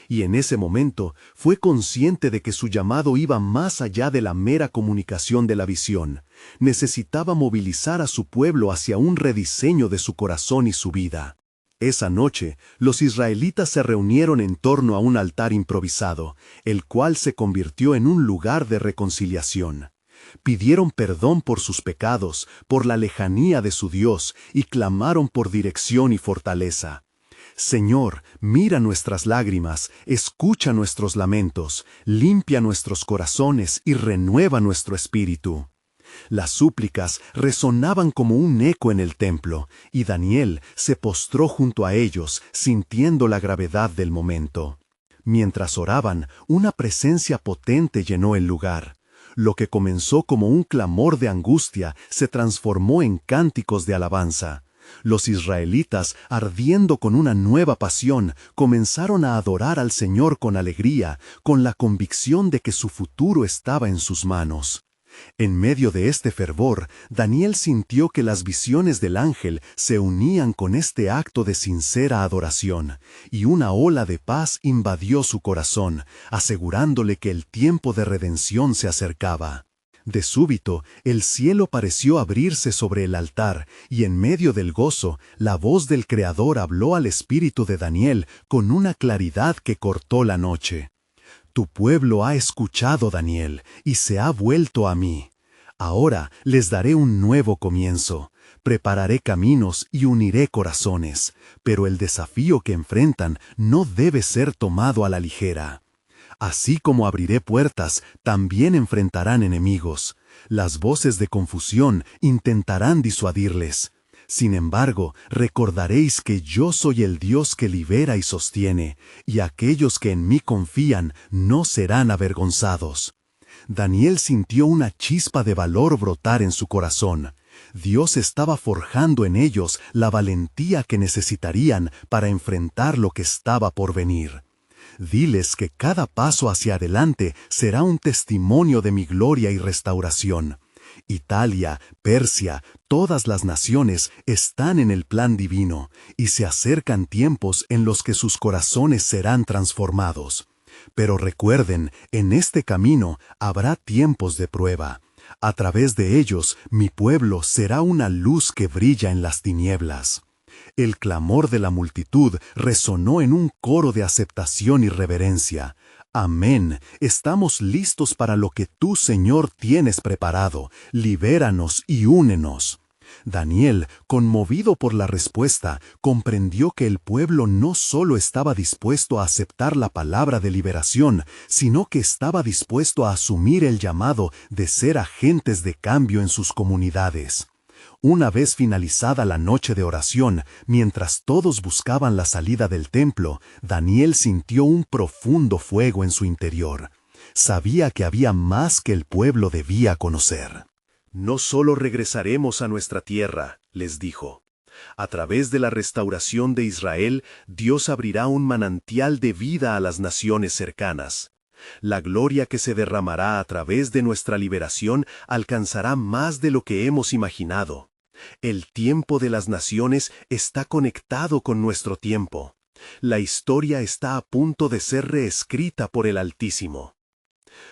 Y en ese momento fue consciente de que su llamado iba más allá de la mera comunicación de la visión. Necesitaba movilizar a su pueblo hacia un rediseño de su corazón y su vida. Esa noche, los israelitas se reunieron en torno a un altar improvisado, el cual se convirtió en un lugar de reconciliación. Pidieron perdón por sus pecados, por la lejanía de su Dios, y clamaron por dirección y fortaleza. Señor, mira nuestras lágrimas, escucha nuestros lamentos, limpia nuestros corazones y renueva nuestro espíritu. Las súplicas resonaban como un eco en el templo, y Daniel se postró junto a ellos, sintiendo la gravedad del momento. Mientras oraban, una presencia potente llenó el lugar. Lo que comenzó como un clamor de angustia se transformó en cánticos de alabanza. Los israelitas, ardiendo con una nueva pasión, comenzaron a adorar al Señor con alegría, con la convicción de que su futuro estaba en sus manos. En medio de este fervor, Daniel sintió que las visiones del ángel se unían con este acto de sincera adoración, y una ola de paz invadió su corazón, asegurándole que el tiempo de redención se acercaba. De súbito, el cielo pareció abrirse sobre el altar, y en medio del gozo, la voz del Creador habló al espíritu de Daniel con una claridad que cortó la noche. Tu pueblo ha escuchado, Daniel, y se ha vuelto a mí. Ahora les daré un nuevo comienzo. Prepararé caminos y uniré corazones, pero el desafío que enfrentan no debe ser tomado a la ligera. Así como abriré puertas, también enfrentarán enemigos. Las voces de confusión intentarán disuadirles. Sin embargo, recordaréis que yo soy el Dios que libera y sostiene, y aquellos que en mí confían no serán avergonzados. Daniel sintió una chispa de valor brotar en su corazón. Dios estaba forjando en ellos la valentía que necesitarían para enfrentar lo que estaba por venir. Diles que cada paso hacia adelante será un testimonio de mi gloria y restauración. Italia, Persia, todas las naciones están en el plan divino, y se acercan tiempos en los que sus corazones serán transformados. Pero recuerden, en este camino habrá tiempos de prueba. A través de ellos, mi pueblo será una luz que brilla en las tinieblas. El clamor de la multitud resonó en un coro de aceptación y reverencia. Amén. Estamos listos para lo que tú, Señor, tienes preparado. Libéranos y únenos. Daniel, conmovido por la respuesta, comprendió que el pueblo no solo estaba dispuesto a aceptar la palabra de liberación, sino que estaba dispuesto a asumir el llamado de ser agentes de cambio en sus comunidades. Una vez finalizada la noche de oración, mientras todos buscaban la salida del templo, Daniel sintió un profundo fuego en su interior. Sabía que había más que el pueblo debía conocer. No solo regresaremos a nuestra tierra, les dijo. A través de la restauración de Israel, Dios abrirá un manantial de vida a las naciones cercanas. La gloria que se derramará a través de nuestra liberación alcanzará más de lo que hemos imaginado. El tiempo de las naciones está conectado con nuestro tiempo. La historia está a punto de ser reescrita por el Altísimo.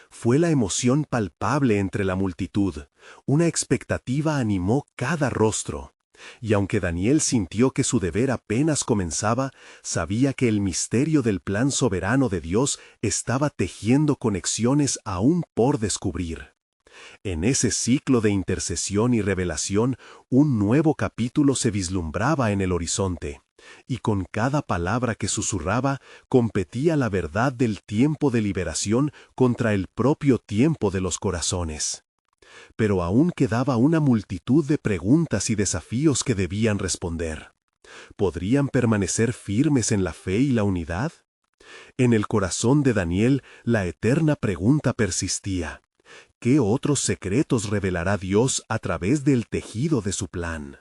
Fue la emoción palpable entre la multitud. Una expectativa animó cada rostro. Y aunque Daniel sintió que su deber apenas comenzaba, sabía que el misterio del plan soberano de Dios estaba tejiendo conexiones aún por descubrir. En ese ciclo de intercesión y revelación, un nuevo capítulo se vislumbraba en el horizonte. Y con cada palabra que susurraba, competía la verdad del tiempo de liberación contra el propio tiempo de los corazones. Pero aún quedaba una multitud de preguntas y desafíos que debían responder. ¿Podrían permanecer firmes en la fe y la unidad? En el corazón de Daniel, la eterna pregunta persistía. ¿Qué otros secretos revelará Dios a través del tejido de su plan?